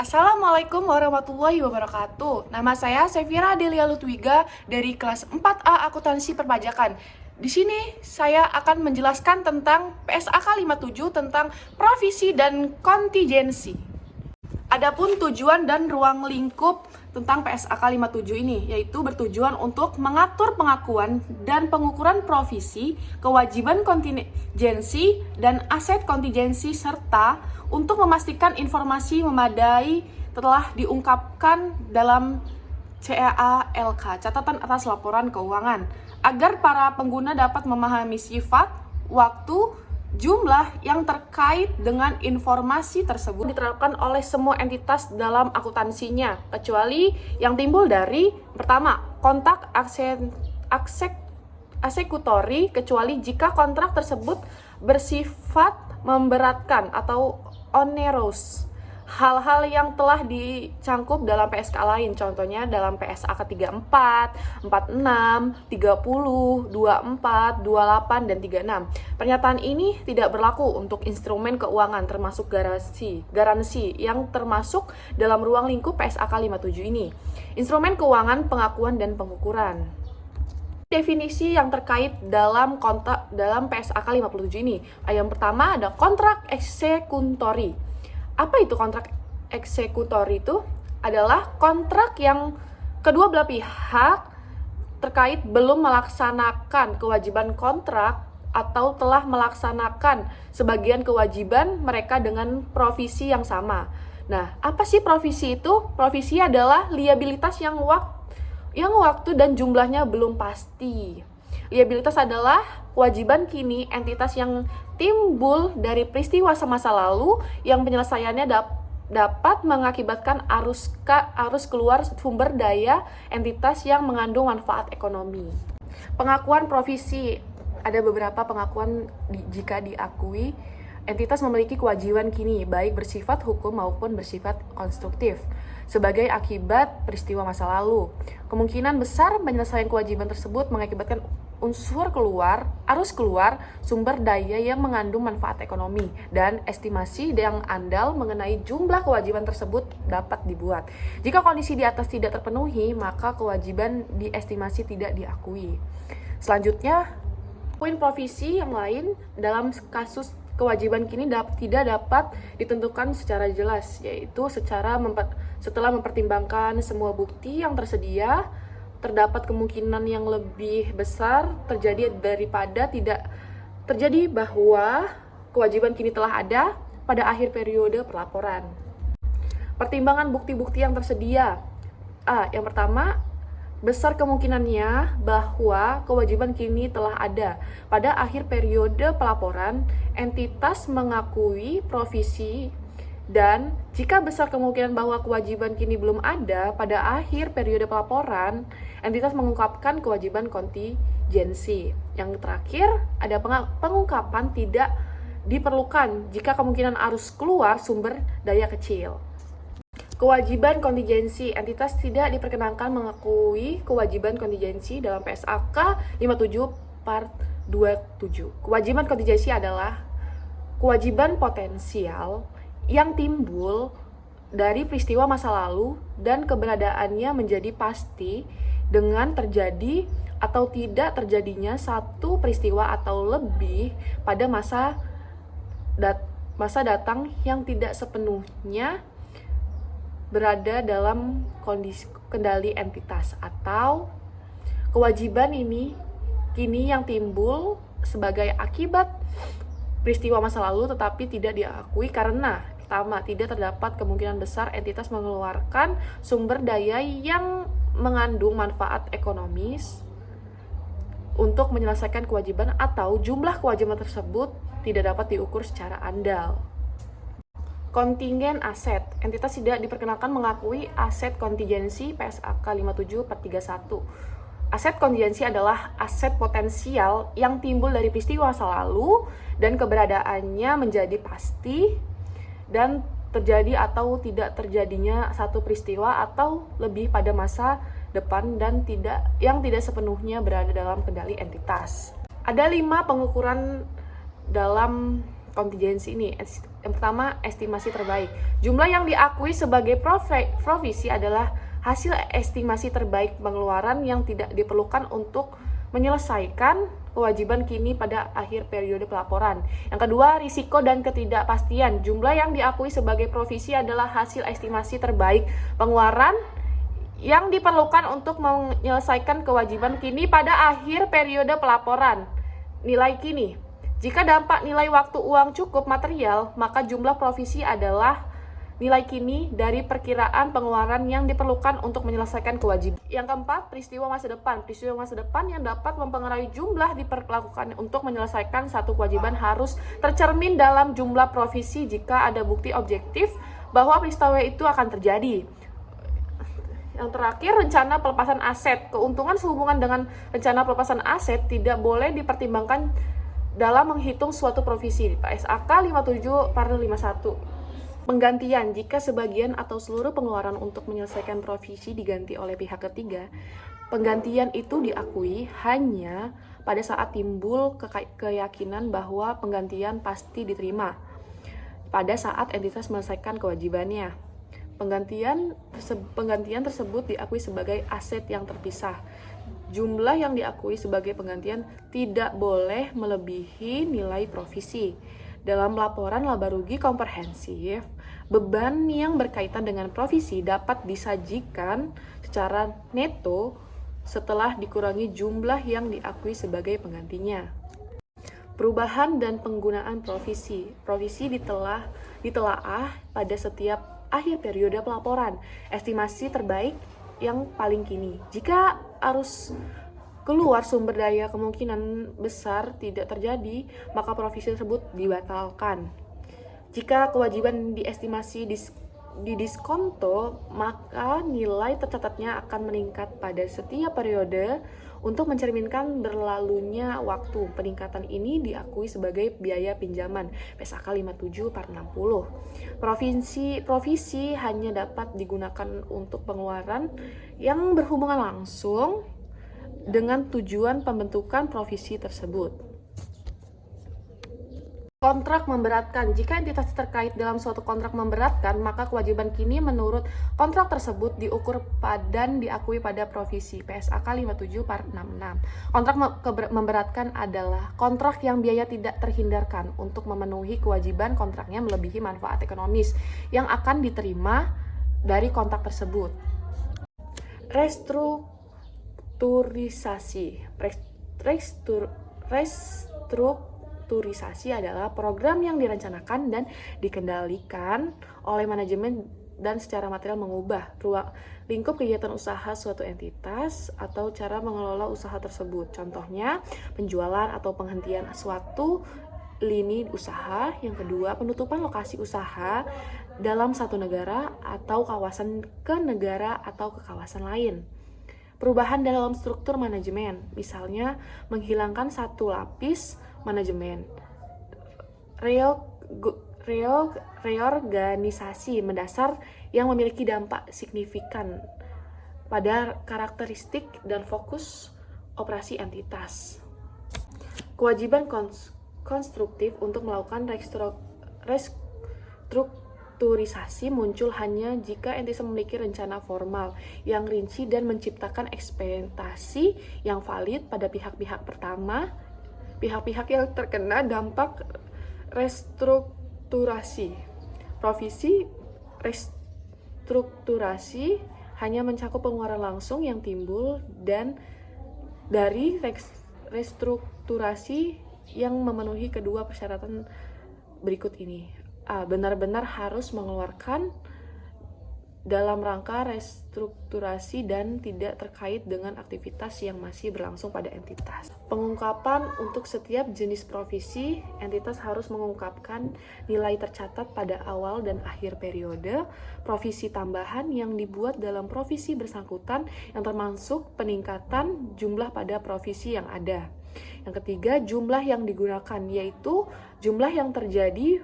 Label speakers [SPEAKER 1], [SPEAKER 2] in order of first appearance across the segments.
[SPEAKER 1] Assalamualaikum warahmatullahi wabarakatuh. Nama saya Sevira Delia Lutwiga dari kelas 4A Akuntansi Perpajakan. Di sini saya akan menjelaskan tentang PSAK 57 tentang provisi dan kontingensi. Adapun tujuan dan ruang lingkup tentang PSAK 57 ini, yaitu bertujuan untuk mengatur pengakuan dan pengukuran provisi, kewajiban kontingensi, dan aset kontingensi, serta untuk memastikan informasi memadai telah diungkapkan dalam CALK, catatan atas laporan keuangan, agar para pengguna dapat memahami sifat, waktu, jumlah yang terkait dengan informasi tersebut diterapkan oleh semua entitas dalam akuntansinya, kecuali yang timbul dari pertama, kontak eksekutori, kecuali jika kontrak tersebut bersifat memberatkan atau onerous. Hal-hal yang telah dicangkup dalam PSK lain, contohnya dalam PSAK 34, 46, 30, 24, 28, dan 36. Pernyataan ini tidak berlaku untuk instrumen keuangan termasuk garansi yang termasuk dalam ruang lingkup PSAK 57 ini. Instrumen keuangan, pengakuan, dan pengukuran. Definisi yang terkait dalam PSAK 57 ini. Yang pertama ada kontrak eksekutori. Apa itu kontrak eksekutor? Itu adalah kontrak yang kedua belah pihak terkait belum melaksanakan kewajiban kontrak atau telah melaksanakan sebagian kewajiban mereka dengan provisi yang sama. Nah, apa sih provisi itu? Provisi adalah liabilitas yang waktu dan jumlahnya belum pasti. Liabilitas adalah kewajiban kini entitas yang timbul dari peristiwa semasa lalu yang penyelesaiannya dapat mengakibatkan arus keluar sumber daya entitas yang mengandung manfaat ekonomi. Pengakuan provisi. Ada beberapa pengakuan jika diakui entitas memiliki kewajiban kini, baik bersifat hukum maupun bersifat konstruktif, sebagai akibat peristiwa masa lalu. Kemungkinan besar penyelesaian kewajiban tersebut mengakibatkan arus keluar sumber daya yang mengandung manfaat ekonomi, dan estimasi yang andal mengenai jumlah kewajiban tersebut dapat dibuat. Jika kondisi di atas tidak terpenuhi, maka kewajiban diestimasi tidak diakui. Selanjutnya, poin provisi yang lain dalam kasus kewajiban kini tidak dapat ditentukan secara jelas, yaitu setelah mempertimbangkan semua bukti yang tersedia, terdapat kemungkinan yang lebih besar terjadi daripada tidak terjadi bahwa kewajiban kini telah ada pada akhir periode pelaporan. Pertimbangan bukti-bukti yang tersedia. Yang pertama, besar kemungkinannya bahwa kewajiban kini telah ada. Pada akhir periode pelaporan, entitas mengakui provisi, dan jika besar kemungkinan bahwa kewajiban kini belum ada pada akhir periode pelaporan, entitas mengungkapkan kewajiban kontingensi. Yang terakhir, ada pengungkapan tidak diperlukan jika kemungkinan arus keluar sumber daya kecil. Kewajiban kontingensi. Entitas tidak diperkenankan mengakui kewajiban kontingensi dalam PSAK 57 Part 27. Kewajiban kontingensi adalah kewajiban potensial yang timbul dari peristiwa masa lalu dan keberadaannya menjadi pasti dengan terjadi atau tidak terjadinya satu peristiwa atau lebih pada masa datang yang tidak sepenuhnya berada dalam kondisi kendali entitas, atau kewajiban ini kini yang timbul sebagai akibat peristiwa masa lalu tetapi tidak diakui karena pertama, tidak terdapat kemungkinan besar entitas mengeluarkan sumber daya yang mengandung manfaat ekonomis untuk menyelesaikan kewajiban, atau jumlah kewajiban tersebut tidak dapat diukur secara andal. Kontingen aset. Entitas tidak diperkenankan mengakui aset kontingensi PSAK 57 per 31. Aset kontingensi adalah aset potensial yang timbul dari peristiwa masa lalu dan keberadaannya menjadi pasti dan terjadi atau tidak terjadinya satu peristiwa atau lebih pada masa depan dan yang tidak sepenuhnya berada dalam kendali entitas. Ada 5 pengukuran dalam kontingensi ini. Yang pertama, estimasi terbaik. Jumlah yang diakui sebagai provisi adalah hasil estimasi terbaik pengeluaran yang tidak diperlukan untuk menyelesaikan kewajiban kini pada akhir periode pelaporan. Yang kedua, risiko dan ketidakpastian. Jumlah yang diakui sebagai provisi adalah hasil estimasi terbaik pengeluaran yang diperlukan untuk menyelesaikan kewajiban kini pada akhir periode pelaporan. Nilai kini. Jika dampak nilai waktu uang cukup material, maka jumlah provisi adalah nilai kini dari perkiraan pengeluaran yang diperlukan untuk menyelesaikan kewajiban. Yang keempat, peristiwa masa depan. Peristiwa masa depan yang dapat mempengaruhi jumlah diperlakukan untuk menyelesaikan satu kewajiban harus tercermin dalam jumlah provisi jika ada bukti objektif bahwa peristiwa itu akan terjadi. Yang terakhir, rencana pelepasan aset. Keuntungan sehubungan dengan rencana pelepasan aset tidak boleh dipertimbangkan dalam menghitung suatu provisi. PSAK 57 Paril 51. Penggantian. Jika sebagian atau seluruh pengeluaran untuk menyelesaikan provisi diganti oleh pihak ketiga, penggantian itu diakui hanya pada saat timbul keyakinan bahwa penggantian pasti diterima pada saat entitas menyelesaikan kewajibannya. Penggantian tersebut diakui sebagai aset yang terpisah. Jumlah yang diakui sebagai penggantian tidak boleh melebihi nilai provisi. Dalam laporan laba rugi komprehensif, beban yang berkaitan dengan provisi dapat disajikan secara neto setelah dikurangi jumlah yang diakui sebagai penggantinya. Perubahan dan penggunaan provisi. Provisi ditelaah pada setiap akhir periode pelaporan. Estimasi terbaik yang paling kini. Jika arus keluar sumber daya kemungkinan besar tidak terjadi, maka provisi tersebut dibatalkan. Jika kewajiban diestimasi di diskonto, maka nilai tercatatnya akan meningkat pada setiap periode untuk mencerminkan berlalunya waktu. Peningkatan ini diakui sebagai biaya pinjaman. PSAK 57 Part 60. Provisi hanya dapat digunakan untuk pengeluaran yang berhubungan langsung dengan tujuan pembentukan provisi tersebut. Kontrak memberatkan. Jika entitas terkait dalam suatu kontrak memberatkan, maka kewajiban kini menurut kontrak tersebut diukur dan diakui pada provisi. PSAK 57 Part 66. Kontrak memberatkan adalah kontrak yang biaya tidak terhindarkan untuk memenuhi kewajiban kontraknya melebihi manfaat ekonomis yang akan diterima dari kontrak tersebut. Restrukturisasi adalah program yang direncanakan dan dikendalikan oleh manajemen dan secara material mengubah ruang lingkup kegiatan usaha suatu entitas atau cara mengelola usaha tersebut. Contohnya, penjualan atau penghentian suatu lini usaha. Yang kedua, penutupan lokasi usaha dalam satu negara atau kawasan ke negara atau ke kawasan lain. Perubahan dalam struktur manajemen, misalnya menghilangkan satu lapis manajemen. Reorganisasi mendasar yang memiliki dampak signifikan pada karakteristik dan fokus operasi entitas. Kewajiban konstruktif untuk melakukan restrukturisasi muncul hanya jika entitas memiliki rencana formal yang rinci dan menciptakan ekspektasi yang valid pada pihak-pihak yang terkena dampak restrukturasi. Provisi restrukturasi hanya mencakup pengeluaran langsung yang timbul dan dari restrukturasi yang memenuhi kedua persyaratan berikut ini. A. Benar-benar harus mengeluarkan dalam rangka restrukturasi dan tidak terkait dengan aktivitas yang masih berlangsung pada entitas. Pengungkapan untuk setiap jenis provisi, entitas harus mengungkapkan nilai tercatat pada awal dan akhir periode, provisi tambahan yang dibuat dalam provisi bersangkutan yang termasuk peningkatan jumlah pada provisi yang ada. Yang ketiga, jumlah yang digunakan, yaitu jumlah yang terjadi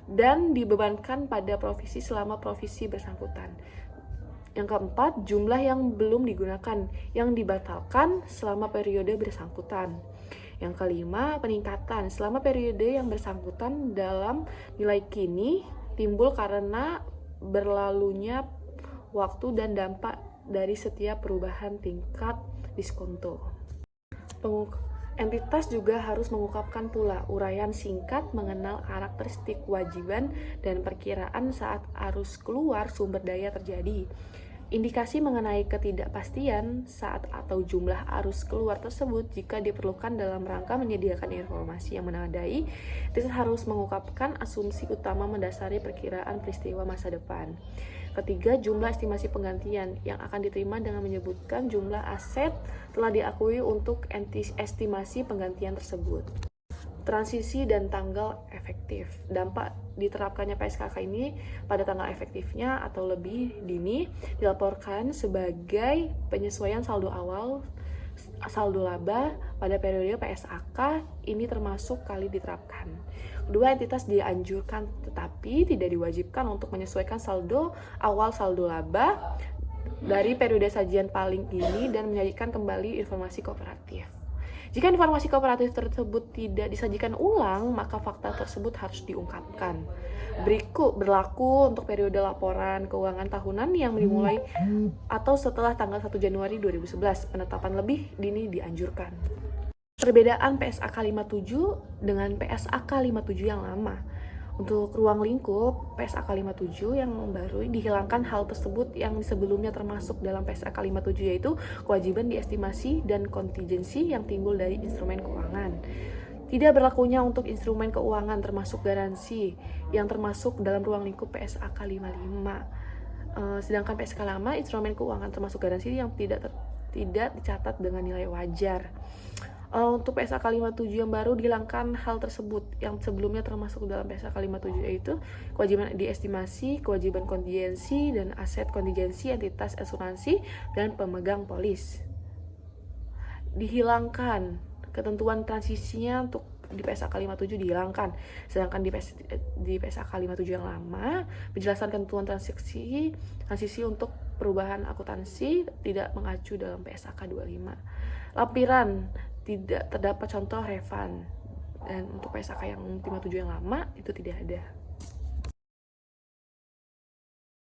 [SPEAKER 1] dan dibebankan pada provisi selama provisi bersangkutan. Yang keempat, jumlah yang belum digunakan, yang dibatalkan selama periode bersangkutan. Yang kelima, peningkatan selama periode yang bersangkutan dalam nilai kini timbul karena berlalunya waktu dan dampak dari setiap perubahan tingkat diskonto. Entitas juga harus mengungkapkan pula uraian singkat mengenal karakteristik kewajiban dan perkiraan saat arus keluar sumber daya terjadi. Indikasi mengenai ketidakpastian saat atau jumlah arus keluar tersebut jika diperlukan dalam rangka menyediakan informasi yang menandai, entitas harus mengungkapkan asumsi utama mendasari perkiraan peristiwa masa depan. Ketiga, jumlah estimasi penggantian yang akan diterima dengan menyebutkan jumlah aset telah diakui untuk estimasi penggantian tersebut. Transisi dan tanggal efektif. Dampak diterapkannya PSKK ini pada tanggal efektifnya atau lebih dini dilaporkan sebagai penyesuaian saldo awal saldo laba pada periode PSAK ini termasuk kali diterapkan. Kedua, entitas dianjurkan tetapi tidak diwajibkan untuk menyesuaikan saldo awal saldo laba dari periode sajian paling dini dan menyajikan kembali informasi kooperatif. Jika informasi kooperatif tersebut tidak disajikan ulang, maka fakta tersebut harus diungkapkan. Berlaku untuk periode laporan keuangan tahunan yang dimulai atau setelah tanggal 1 Januari 2011, penetapan lebih dini dianjurkan. Perbedaan PSAK 57 dengan PSAK 57 yang lama. Untuk ruang lingkup PSAK 57 yang baru dihilangkan hal tersebut yang sebelumnya termasuk dalam PSAK 57, yaitu kewajiban diestimasi dan kontingensi yang timbul dari instrumen keuangan. Tidak berlakunya untuk instrumen keuangan termasuk garansi yang termasuk dalam ruang lingkup PSAK 55. Sedangkan PSAK lama, instrumen keuangan termasuk garansi yang tidak dicatat dengan nilai wajar. Untuk PSAK 57 yang baru dihilangkan hal tersebut yang sebelumnya termasuk dalam PSAK 57, yaitu kewajiban diestimasi, kewajiban kontingensi, dan aset kontingensi entitas asuransi dan pemegang polis. Dihilangkan ketentuan transisinya untuk di PSAK 57 dihilangkan, sedangkan di PSAK 57 yang lama penjelasan ketentuan transisi untuk perubahan akuntansi tidak mengacu dalam PSAK 25. Lampiran tidak terdapat contoh refund, dan untuk PSAK yang 57 yang lama itu tidak ada.